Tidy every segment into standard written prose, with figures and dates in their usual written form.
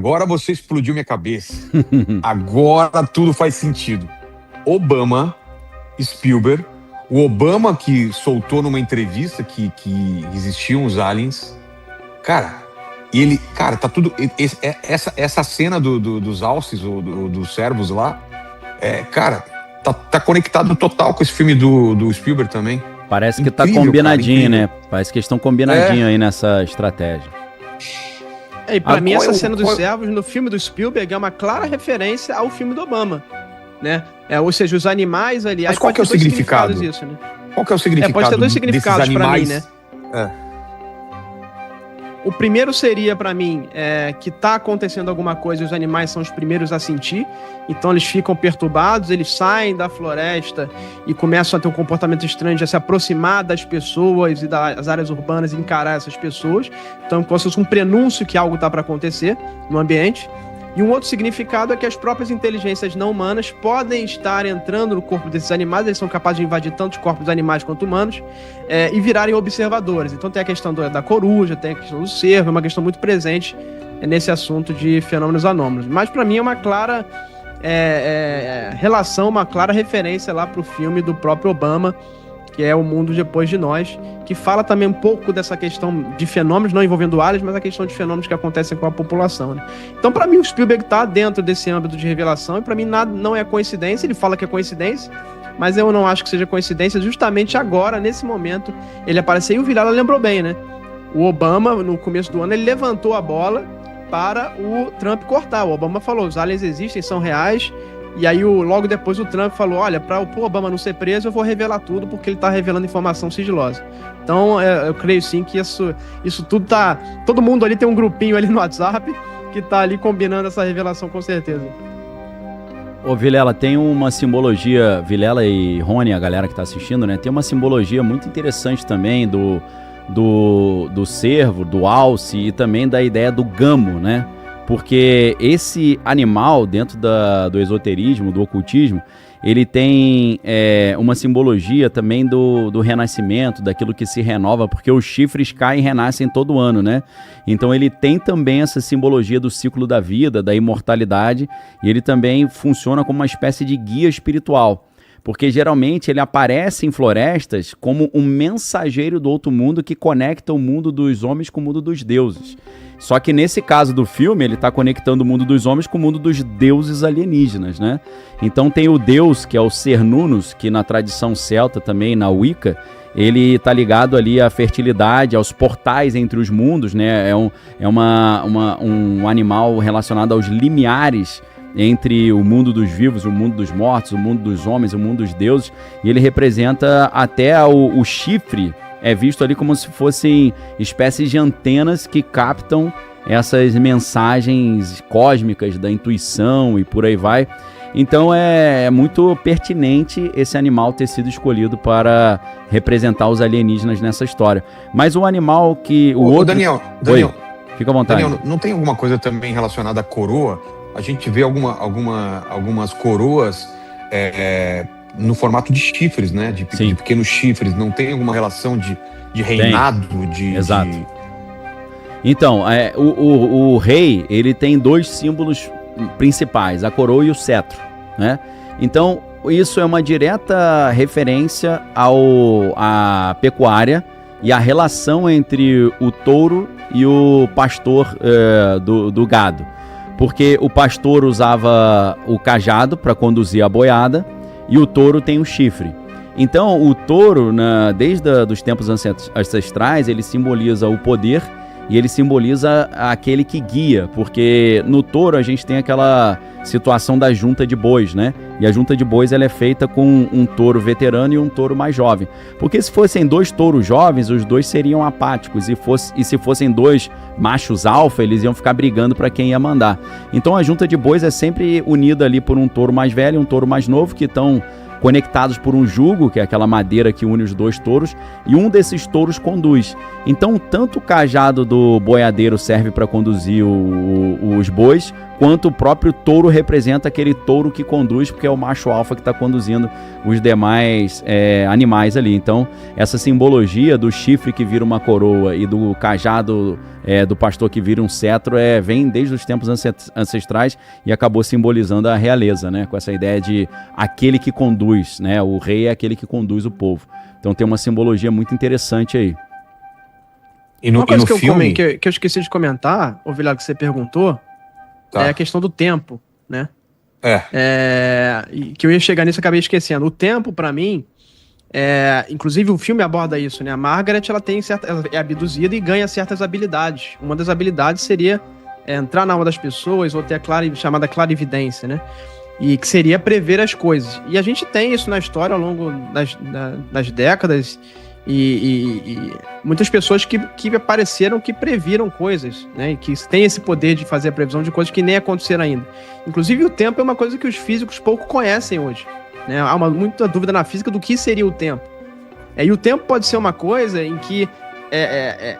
Agora você explodiu minha cabeça. Agora tudo faz sentido. Obama, Spielberg, o Obama que soltou numa entrevista que existiam os aliens. Cara, tá tudo. Essa cena dos alces, ou dos servos lá, cara, tá conectado total com esse filme do Spielberg também. Parece que Incrível, tá combinadinho, cara, né? Parece que eles estão combinadinho aí nessa estratégia. E pra mim, essa cena dos servos no filme do Spielberg é uma clara referência ao filme do Obama, né? Ou seja, os animais ali... Mas qual que é o significado? Isso, né? Qual que é o significado pode ter dois significados desses pra mim, animais? né? O primeiro seria, pra mim, que tá acontecendo alguma coisa e os animais são os primeiros a sentir, então eles ficam perturbados, eles saem da floresta e começam a ter um comportamento estranho de se aproximar das pessoas e das áreas urbanas e encarar essas pessoas. Então, como se fosse um prenúncio que algo tá para acontecer no ambiente. E um outro significado é que as próprias inteligências não humanas podem estar entrando no corpo desses animais, eles são capazes de invadir tanto os corpos dos animais quanto humanos, e virarem observadores. Então tem a questão da coruja, tem a questão do cervo, é uma questão muito presente nesse assunto de fenômenos anômalos. Mas para mim é uma clara relação, uma clara referência lá pro filme do próprio Obama, que é O Mundo Depois de Nós, que fala também um pouco dessa questão de fenômenos, não envolvendo aliens, mas a questão de fenômenos que acontecem com a população, né? Então, para mim, o Spielberg tá dentro desse âmbito de revelação, e para mim nada não é coincidência. Ele fala que é coincidência, mas eu não acho que seja coincidência. Justamente agora, nesse momento, ele apareceu, e o Vilela lembrou bem, né? O Obama, no começo do ano, ele levantou a bola para o Trump cortar. O Obama falou, os aliens existem, são reais. E aí, logo depois, o Trump falou, olha, para o Obama não ser preso, eu vou revelar tudo, porque ele tá revelando informação sigilosa. Então, eu creio sim que isso tudo tá... Todo mundo ali tem um grupinho ali no WhatsApp que tá ali combinando essa revelação, com certeza. Ô, Vilela, tem uma simbologia, Vilela e Rony, a galera que tá assistindo, né? Tem uma simbologia muito interessante também do cervo, do alce e também da ideia do gamo, né? Porque esse animal, dentro do esoterismo, do ocultismo, ele tem uma simbologia também do renascimento, daquilo que se renova, porque os chifres caem e renascem todo ano, né? Então ele tem também essa simbologia do ciclo da vida, da imortalidade, e ele também funciona como uma espécie de guia espiritual. Porque geralmente ele aparece em florestas como um mensageiro do outro mundo que conecta o mundo dos homens com o mundo dos deuses. Só que nesse caso do filme, ele está conectando o mundo dos homens com o mundo dos deuses alienígenas, né? Então tem o deus, que é o Cernunnos, que na tradição celta também, na Wicca, ele está ligado ali à fertilidade, aos portais entre os mundos, né? É um animal relacionado aos limiares entre o mundo dos vivos, o mundo dos mortos, o mundo dos homens, o mundo dos deuses, e ele representa até o chifre, é visto ali como se fossem espécies de antenas que captam essas mensagens cósmicas da intuição e por aí vai. Então é muito pertinente esse animal ter sido escolhido para representar os alienígenas nessa história. Mas o animal que... Daniel, fica à vontade. Daniel, não tem alguma coisa também relacionada à coroa? A gente vê algumas coroas no formato de chifres, né? De pequenos chifres. Não tem alguma relação de reinado? Exato. Então, o rei, ele tem dois símbolos principais, a coroa e o cetro, né? Então, isso é uma direta referência à pecuária e à relação entre o touro e o pastor do gado. Porque o pastor usava o cajado para conduzir a boiada e o touro tem o chifre. Então, o touro, desde os tempos ancestrais, ele simboliza o poder e ele simboliza aquele que guia, porque no touro a gente tem aquela situação da junta de bois, né? E a junta de bois ela é feita com um touro veterano e um touro mais jovem. Porque se fossem dois touros jovens, os dois seriam apáticos, e se fossem dois machos alfa, eles iam ficar brigando para quem ia mandar. Então a junta de bois é sempre unida ali por um touro mais velho e um touro mais novo, que estão conectados por um jugo, que é aquela madeira que une os dois touros, e um desses touros conduz. Então, tanto o cajado do boiadeiro serve para conduzir os bois, quanto o próprio touro representa aquele touro que conduz, porque é o macho alfa que está conduzindo os demais animais ali. Então, essa simbologia do chifre que vira uma coroa e do cajado do pastor que vira um cetro vem desde os tempos ancestrais e acabou simbolizando a realeza, né? Com essa ideia de aquele que conduz, né? O rei é aquele que conduz o povo. Então tem uma simbologia muito interessante aí. Uma coisa que eu esqueci de comentar, o Vilar, que você perguntou, é a questão do tempo, né? Que eu ia chegar nisso e acabei esquecendo. O tempo, pra mim, inclusive o filme aborda isso, né? A Margaret, ela é abduzida e ganha certas habilidades. Uma das habilidades seria entrar na alma das pessoas ou ter a chamada clarividência, né? E que seria prever as coisas. E a gente tem isso na história ao longo das décadas e muitas pessoas que apareceram que previram coisas, né? E que têm esse poder de fazer a previsão de coisas que nem aconteceram ainda. Inclusive o tempo é uma coisa que os físicos pouco conhecem hoje, né? Há muita dúvida na física do que seria o tempo. E o tempo pode ser uma coisa em que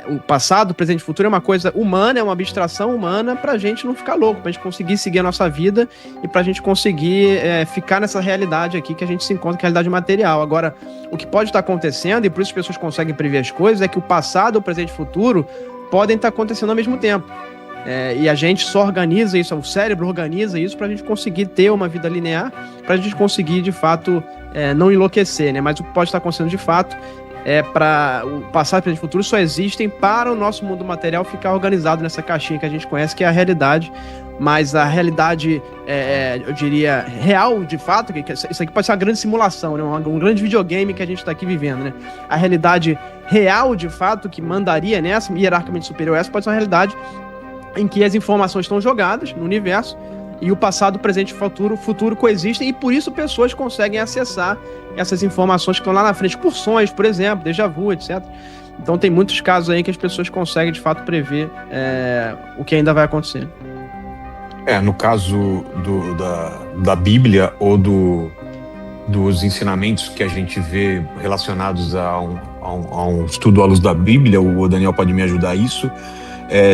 o passado, o presente e o futuro é uma coisa humana, é uma abstração humana pra gente não ficar louco, pra gente conseguir seguir a nossa vida e pra gente conseguir ficar nessa realidade aqui que a gente se encontra, que é a realidade material. Agora, o que pode estar acontecendo, e por isso as pessoas conseguem prever as coisas, é que o passado, o presente e o futuro podem estar acontecendo ao mesmo tempo. E a gente só organiza isso, o cérebro organiza isso pra gente conseguir ter uma vida linear, pra gente conseguir, de fato, não enlouquecer, né? Mas o que pode estar acontecendo de fato para o passado, presente e futuro só existem para o nosso mundo material ficar organizado nessa caixinha que a gente conhece, que é a realidade. Mas a realidade, eu diria, real, de fato, que isso aqui pode ser uma grande simulação, né? Um grande videogame que a gente está aqui vivendo, né? A realidade real, de fato, que mandaria nessa, hierarquicamente superior a essa, pode ser uma realidade em que as informações estão jogadas no universo e o passado, o presente e o futuro coexistem, e por isso pessoas conseguem acessar essas informações que estão lá na frente, por sonhos, por exemplo, déjà vu, etc. Então tem muitos casos aí que as pessoas conseguem, de fato, prever o que ainda vai acontecer. No caso da Bíblia ou dos ensinamentos que a gente vê relacionados a um estudo à luz da Bíblia, o Daniel pode me ajudar a isso,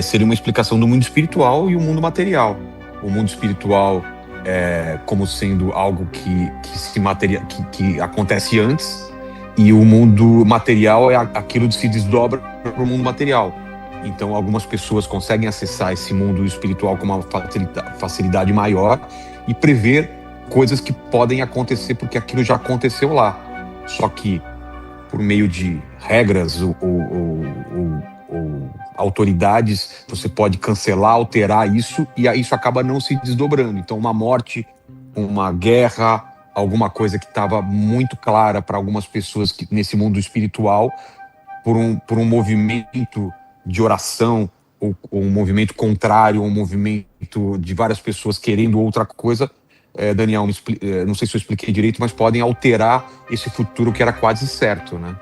seria uma explicação do mundo espiritual e o mundo material. O mundo espiritual como sendo algo que acontece antes, e o mundo material é aquilo que se desdobra para o mundo material. Então algumas pessoas conseguem acessar esse mundo espiritual com uma facilidade maior e prever coisas que podem acontecer porque aquilo já aconteceu lá. Só que por meio de regras ou autoridades, você pode cancelar, alterar isso, e isso acaba não se desdobrando. Então uma morte, uma guerra, alguma coisa que estava muito clara para algumas pessoas nesse mundo espiritual, por um movimento de oração, ou um movimento contrário, um movimento de várias pessoas querendo outra coisa, Daniel, não sei se eu expliquei direito, mas podem alterar esse futuro que era quase certo, né?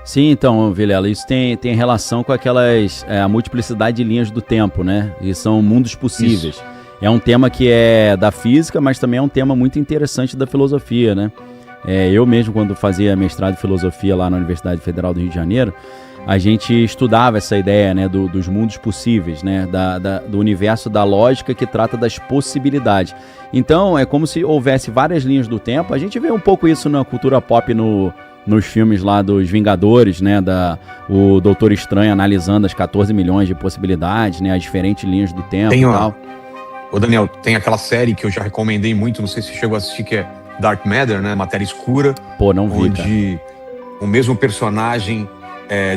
Sim, então, Vilela, isso tem relação com a multiplicidade de linhas do tempo, né? E são mundos possíveis. Isso. É um tema que é da física, mas também é um tema muito interessante da filosofia, né? Eu mesmo, quando fazia mestrado em filosofia lá na Universidade Federal do Rio de Janeiro, a gente estudava essa ideia, né, dos mundos possíveis, né, do universo da lógica que trata das possibilidades. Então, é como se houvesse várias linhas do tempo. A gente vê um pouco isso na cultura pop nos filmes lá dos Vingadores, né, o Doutor Estranho analisando as 14 milhões de possibilidades, né, as diferentes linhas do tempo e tal. Ô Daniel, tem aquela série que eu já recomendei muito, não sei se você chegou a assistir, que é Dark Matter, né, Matéria Escura. Pô, não vi, onde o mesmo personagem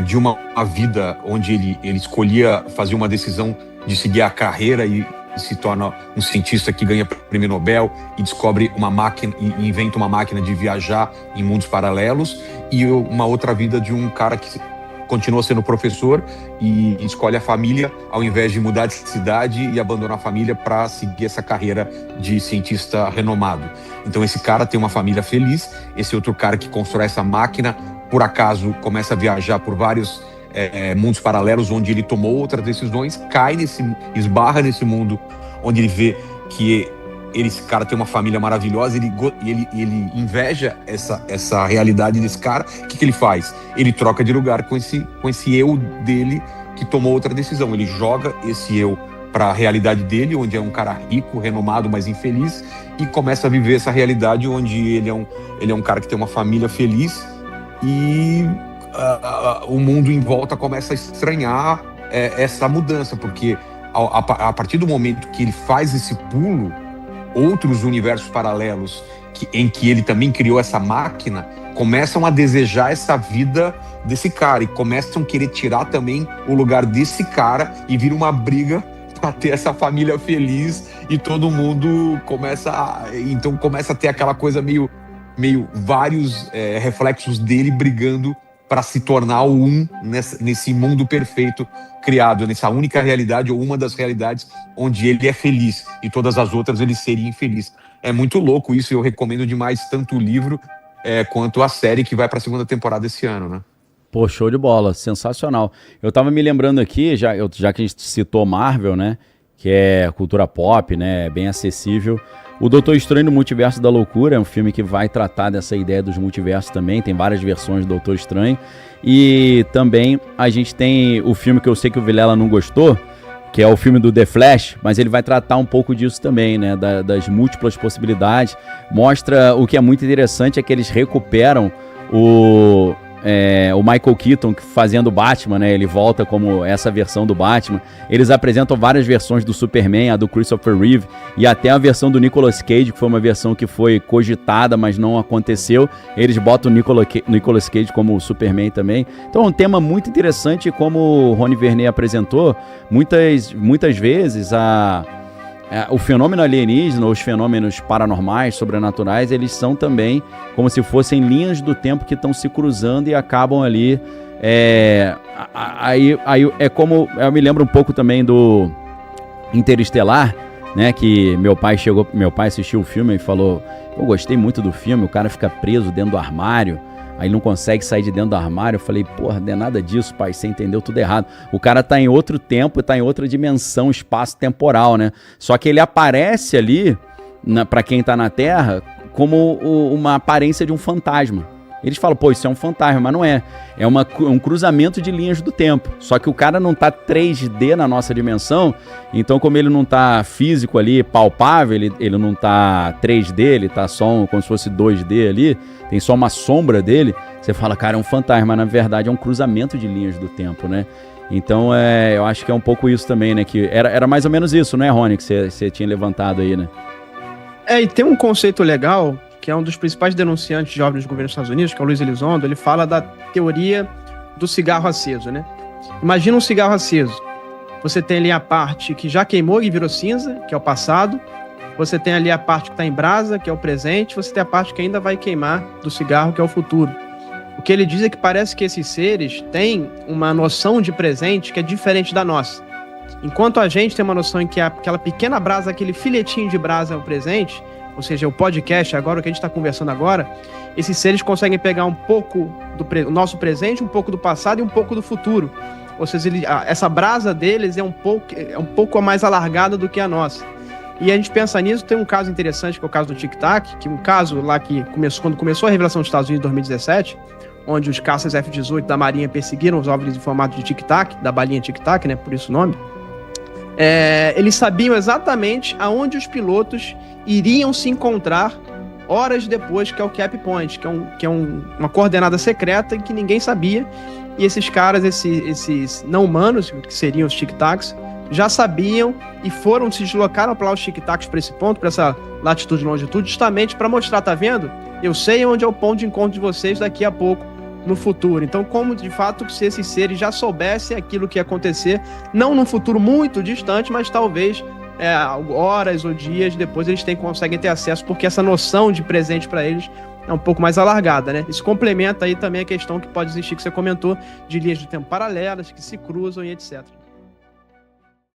de uma vida onde ele escolhia fazer uma decisão de seguir a carreira e se torna um cientista que ganha prêmio Nobel e descobre uma máquina e inventa uma máquina de viajar em mundos paralelos, e uma outra vida de um cara que continua sendo professor e escolhe a família ao invés de mudar de cidade e abandonar a família para seguir essa carreira de cientista renomado. Então esse cara tem uma família feliz, esse outro cara que constrói essa máquina, por acaso começa a viajar por vários mundos paralelos onde ele tomou outras decisões, esbarra nesse mundo onde ele vê que esse cara tem uma família maravilhosa, ele inveja essa realidade desse cara. O que ele faz? Ele troca de lugar com esse eu dele que tomou outra decisão. Ele joga esse eu para a realidade dele, onde é um cara rico, renomado, mas infeliz, e começa a viver essa realidade onde ele é um cara que tem uma família feliz e o mundo em volta começa a estranhar essa mudança, porque a partir do momento que ele faz esse pulo, outros universos paralelos em que ele também criou essa máquina começam a desejar essa vida desse cara e começam a querer tirar também o lugar desse cara e vira uma briga para ter essa família feliz e todo mundo começa a ter aquela coisa meio vários reflexos dele brigando para se tornar o nesse mundo perfeito criado, nessa única realidade ou uma das realidades onde ele é feliz e todas as outras ele seria infeliz. É muito louco isso, eu recomendo demais tanto o livro quanto a série que vai para a segunda temporada esse ano, né? Pô, show de bola, sensacional. Eu tava me lembrando aqui, já que a gente citou Marvel, né, que é cultura pop, né, bem acessível. O Doutor Estranho no Multiverso da Loucura é um filme que vai tratar dessa ideia dos multiversos também, tem várias versões do Doutor Estranho. E também a gente tem o filme que eu sei que o Vilela não gostou, que é o filme do The Flash, mas ele vai tratar um pouco disso também, né, das múltiplas possibilidades. Mostra o que é muito interessante, é que eles recuperam o Michael Keaton fazendo Batman, né? Ele volta como essa versão do Batman. Eles apresentam várias versões do Superman, a do Christopher Reeve e até a versão do Nicolas Cage, que foi uma versão que foi cogitada, mas não aconteceu. Eles botam o Nicolas Cage como o Superman também. Então é um tema muito interessante, como o Rony Vernet apresentou, muitas vezes o fenômeno alienígena, os fenômenos paranormais, sobrenaturais, eles são também como se fossem linhas do tempo que estão se cruzando e acabam ali. Aí é como. Eu me lembro um pouco também do Interestelar, né? Que meu pai assistiu o filme e falou: eu gostei muito do filme, o cara fica preso dentro do armário. Aí não consegue sair de dentro do armário. Eu falei, porra, não é nada disso, pai, você entendeu tudo errado. O cara tá em outro tempo, tá em outra dimensão, espaço-temporal, né? Só que ele aparece ali, pra quem tá na Terra, como uma aparência de um fantasma. Eles falam, pô, isso é um fantasma, mas não é. É um cruzamento de linhas do tempo. Só que o cara não tá 3D na nossa dimensão, então como ele não tá físico ali, palpável, ele não tá 3D, ele tá só como se fosse 2D ali, tem só uma sombra dele, você fala, cara, é um fantasma, mas na verdade é um cruzamento de linhas do tempo, né? Então eu acho que é um pouco isso também, né? Que era mais ou menos isso, né, Rony, que você tinha levantado aí, né? E tem um conceito legal, que é um dos principais denunciantes de OVNIs do governo dos Estados Unidos, que é o Luiz Elizondo. Ele fala da teoria do cigarro aceso, né? Imagina um cigarro aceso. Você tem ali a parte que já queimou e virou cinza, que é o passado. Você tem ali a parte que está em brasa, que é o presente. Você tem a parte que ainda vai queimar do cigarro, que é o futuro. O que ele diz é que parece que esses seres têm uma noção de presente que é diferente da nossa. Enquanto a gente tem uma noção em que aquela pequena brasa, aquele filetinho de brasa é o presente, ou seja, o podcast agora, o que a gente está conversando agora, esses seres conseguem pegar um pouco do nosso presente, um pouco do passado e um pouco do futuro. Ou seja, essa brasa deles é um pouco mais alargada do que a nossa. E a gente pensa nisso, tem um caso interessante, que é o caso do Tic Tac, que um caso lá que quando começou a revelação dos Estados Unidos em 2017, onde os caças F-18 da Marinha perseguiram os OVNIs em formato de Tic Tac, da balinha Tic Tac, né, por isso o nome. Eles sabiam exatamente aonde os pilotos iriam se encontrar horas depois, que é o Cap Point, que é uma coordenada secreta em que ninguém sabia, e esses caras, esses não humanos, que seriam os Tic Tacs, já sabiam e se deslocaram para lá os Tic Tacs para esse ponto, para essa latitude e longitude, justamente para mostrar, tá vendo? Eu sei onde é o ponto de encontro de vocês daqui a pouco, no futuro. Então, como de fato se esses seres já soubessem aquilo que ia acontecer, não num futuro muito distante, mas talvez horas ou dias depois eles conseguem ter acesso, porque essa noção de presente para eles é um pouco mais alargada, né? Isso complementa aí também a questão que pode existir, que você comentou, de linhas de tempo paralelas, que se cruzam e etc.